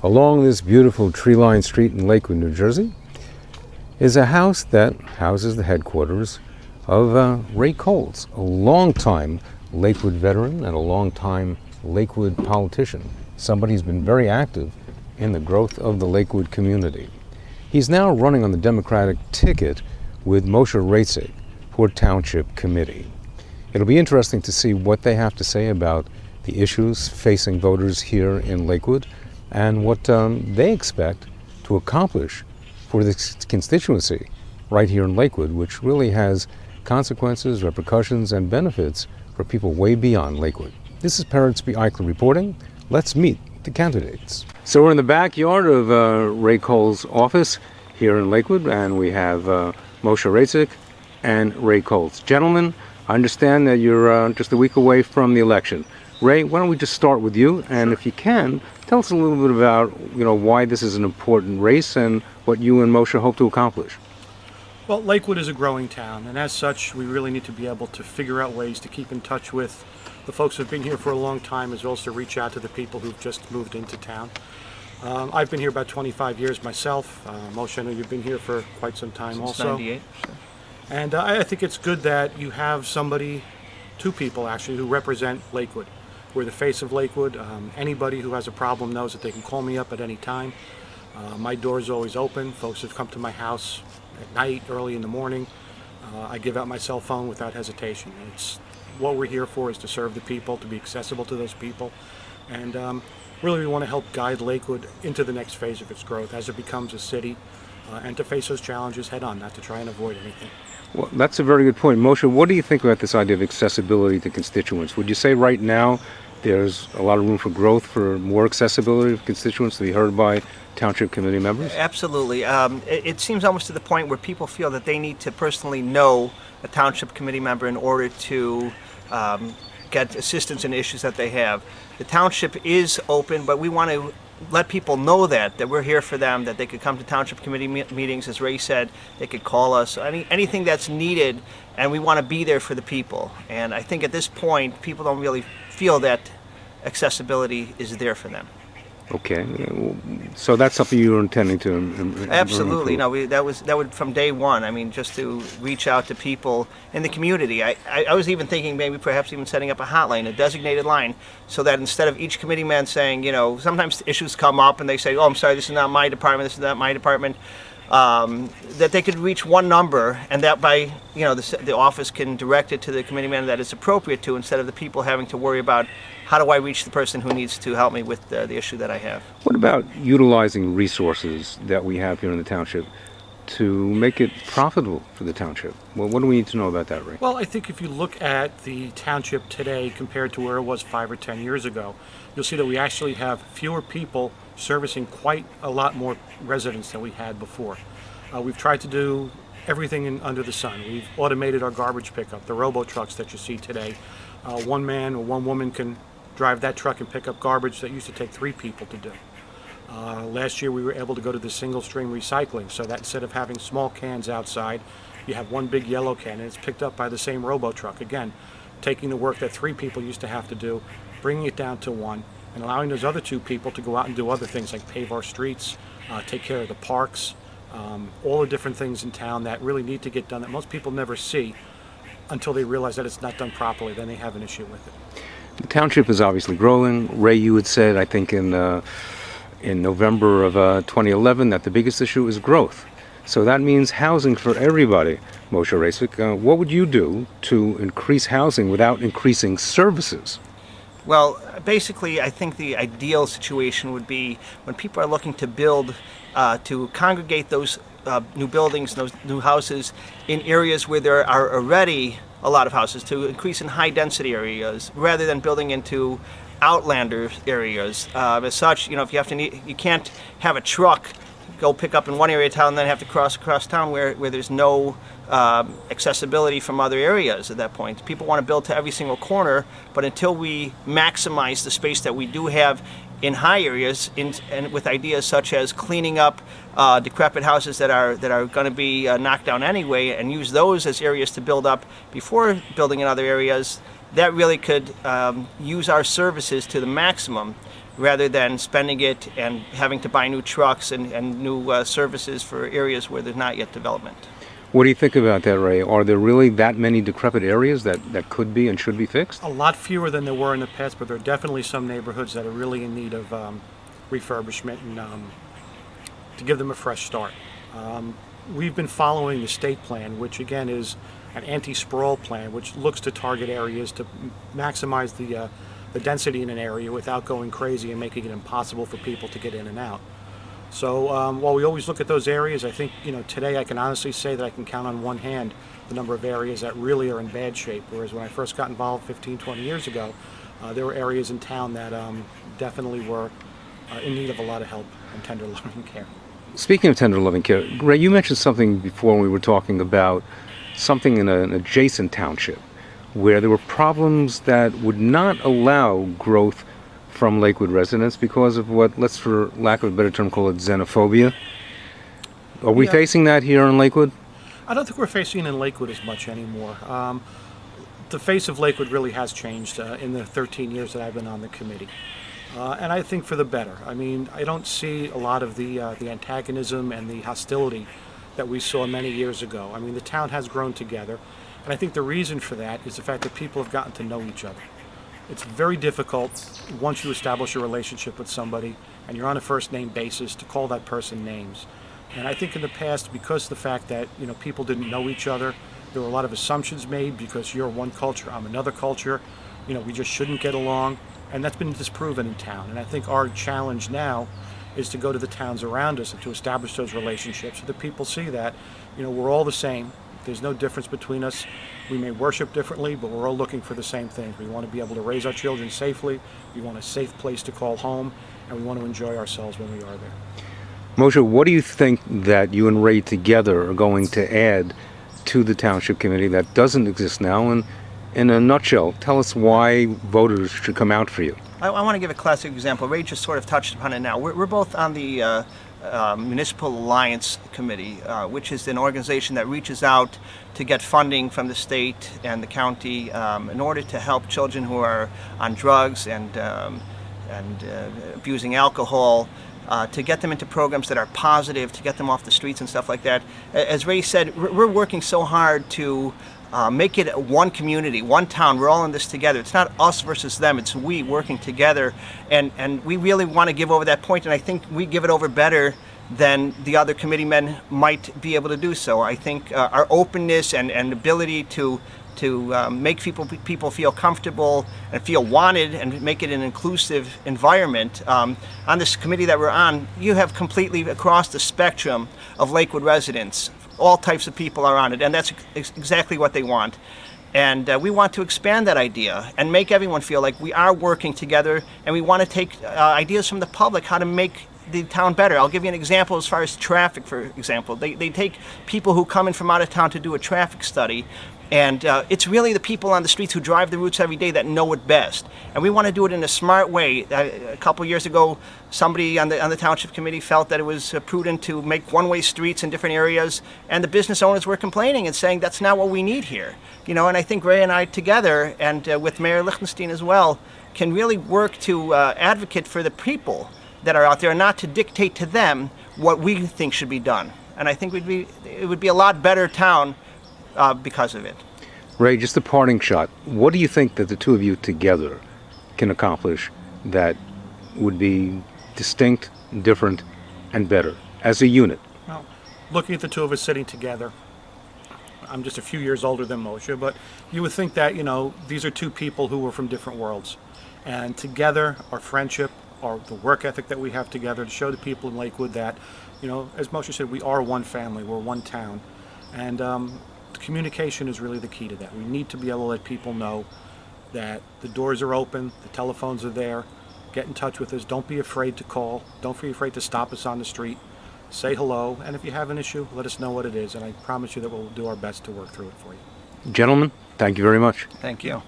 Along this beautiful tree-lined street in Lakewood, New Jersey, is a house that houses the headquarters of Ray Coles, a longtime Lakewood veteran and a longtime Lakewood politician, somebody who's been very active in the growth of the Lakewood community. He's now running on the Democratic ticket with Moshe Ratzig for Township Committee. It'll be interesting to see what they have to say about the issues facing voters here in Lakewood and what they expect to accomplish for this constituency right here in Lakewood, which really has consequences, repercussions, and benefits for people way beyond Lakewood. This is Parrotsby Eichler reporting. Let's meet the candidates. So we're in the backyard of Ray Coles' office here in Lakewood, and we have Moshe Ratzig and Ray Coles. Gentlemen, I understand that you're just a week away from the election. Ray, why don't we just start with you, and if you can, tell us a little bit about why this is an important race and what you and Moshe hope to accomplish. Well, Lakewood is a growing town, and as such, we really need to be able to figure out ways to keep in touch with the folks who've been here for a long time, as well as to reach out to the people who've just moved into town. I've been here about 25 years myself. Moshe, I know you've been here for quite some time. Since also. 98. Sure. And I think it's good that you have somebody, two people actually, who represent Lakewood. We're the face of Lakewood. Anybody who has a problem knows that they can call me up at any time. My door is always open. Folks have come to my house at night, early in the morning. I give out my cell phone without hesitation. It's what we're here for, is to serve the people, to be accessible to those people. And really we want to help guide Lakewood into the next phase of its growth as it becomes a city, and to face those challenges head on, not to try and avoid anything. Well, that's a very good point. Moshe, what do you think about this idea of accessibility to constituents? Would you say right now there's a lot of room for growth for more accessibility of constituents to be heard by Township Committee members? Absolutely. It seems almost to the point where people feel that they need to personally know a Township Committee member in order to get assistance in issues that they have. The Township is open, but we want to let people know that we're here for them, that they could come to Township Committee meetings, as Ray said, they could call us, anything that's needed, and we want to be there for the people. And I think at this point, people don't really feel that accessibility is there for them. Okay, so that's something you're intending to Absolutely. improve. No, that would from day one. I mean, just to reach out to people in the community. I was even thinking maybe perhaps even setting up a hotline, a designated line, so that instead of each committee man saying, sometimes issues come up and they say, oh, I'm sorry, this is not my department, this is not my department, that they could reach one number, and that by, the office can direct it to the committee man that it's appropriate to, instead of the people having to worry about how do I reach the person who needs to help me with the issue that I have. What about utilizing resources that we have here in the township to make it profitable for the township? Well, what do we need to know about that, Ray? Well, I think if you look at the township today compared to where it was 5 or 10 years ago, you'll see that we actually have fewer people servicing quite a lot more residents than we had before. We've tried to do everything under the sun. We've automated our garbage pickup, the robo trucks that you see today. One man or one woman can drive that truck and pick up garbage that used to take 3 people to do. Last year we were able to go to the single stream recycling, so that instead of having small cans outside, you have one big yellow can and it's picked up by the same robo truck. Again, taking the work that 3 people used to have to do, bringing it down to 1, and allowing those other 2 people to go out and do other things like pave our streets, take care of the parks, all the different things in town that really need to get done that most people never see until they realize that it's not done properly. Then they have an issue with it. The township is obviously growing. Ray, you had said, I think in November of 2011, that the biggest issue is growth. So that means housing for everybody. Moshe Ratzig, what would you do to increase housing without increasing services? Well, basically, I think the ideal situation would be when people are looking to build, to congregate those new buildings, those new houses in areas where there are already a lot of houses, to increase in high density areas rather than building into outlander areas. As such, if you have to you can't have a truck go pick up in one area of town and then have to cross across town where there's no accessibility from other areas at that point. People want to build to every single corner, but until we maximize the space that we do have in high areas, and with ideas such as cleaning up decrepit houses that are going to be knocked down anyway, and use those as areas to build up before building in other areas, that really could use our services to the maximum. rather than spending it and having to buy new trucks and new services for areas where there's not yet development. What do you think about that, Ray? Are there really that many decrepit areas that could be and should be fixed? A lot fewer than there were in the past, but there are definitely some neighborhoods that are really in need of refurbishment and to give them a fresh start. We've been following the state plan, which again is an anti-sprawl plan, which looks to target areas to maximize the density in an area without going crazy and making it impossible for people to get in and out. So while we always look at those areas, I think today I can honestly say that I can count on one hand the number of areas that really are in bad shape. Whereas when I first got involved 15, 20 years ago, there were areas in town that definitely were in need of a lot of help and tender loving care. Speaking of tender loving care, Ray, you mentioned something before when we were talking about something in an adjacent township where there were problems that would not allow growth from Lakewood residents because of what, let's for lack of a better term, call it xenophobia. Are we facing that here in Lakewood? I don't think we're facing it in Lakewood as much anymore. The face of Lakewood really has changed in the 13 years that I've been on the committee. And I think for the better. I mean, I don't see a lot of the antagonism and the hostility that we saw many years ago. I mean, the town has grown together, and I think the reason for that is the fact that people have gotten to know each other. It's very difficult once you establish a relationship with somebody and you're on a first name basis to call that person names. And I think in the past, because of the fact that people didn't know each other, there were a lot of assumptions made because you're one culture, I'm another culture. We just shouldn't get along, and that's been disproven in town. And I think our challenge now is to go to the towns around us and to establish those relationships so that people see that we're all the same. There's no difference between us. We may worship differently, but we're all looking for the same things. We want to be able to raise our children safely. We want a safe place to call home, and we want to enjoy ourselves when we are there. Moshe, what do you think that you and Ray together are going to add to the Township Committee that doesn't exist now? And in a nutshell, tell us why voters should come out for you. I want to give a classic example. Ray just sort of touched upon it now. We're both on the Municipal Alliance Committee, which is an organization that reaches out to get funding from the state and the county in order to help children who are on drugs and abusing alcohol, to get them into programs that are positive, to get them off the streets and stuff like that. As Ray said, we're working so hard to make it one community, one town. We're all in this together. It's not us versus them. It's we working together. And we really want to give over that point, and I think we give it over better than the other committeemen might be able to do so. I think our openness and ability to make people feel comfortable and feel wanted and make it an inclusive environment. On this committee that we're on, you have completely across the spectrum of Lakewood residents. All types of people are on it, and that's exactly what they want. And we want to expand that idea and make everyone feel like we are working together, and we want to take ideas from the public how to make the town better. I'll give you an example as far as traffic, for example. They take people who come in from out of town to do a traffic study, and it's really the people on the streets who drive the routes every day that know it best. And we want to do it in a smart way. A couple years ago, somebody on the Township Committee felt that it was prudent to make one-way streets in different areas, and the business owners were complaining and saying that's not what we need here. And I think Ray and I together, and with Mayor Lichtenstein as well, can really work to advocate for the people that are out there, and not to dictate to them what we think should be done. And I think it would be a lot better town because of it. Ray, just a parting shot. What do you think that the two of you together can accomplish that would be distinct, different, and better as a unit? Well, looking at the two of us sitting together, I'm just a few years older than Moshe, but you would think that, these are two people who were from different worlds. And together, our friendship, the work ethic that we have together to show the people in Lakewood that, as Moshe said, we are one family, we're one town. And communication is really the key to that. We need to be able to let people know that the doors are open, the telephones are there, get in touch with us. Don't be afraid to call. Don't be afraid to stop us on the street. Say hello, and if you have an issue, let us know what it is, and I promise you that we'll do our best to work through it for you. Gentlemen, thank you very much. Thank you.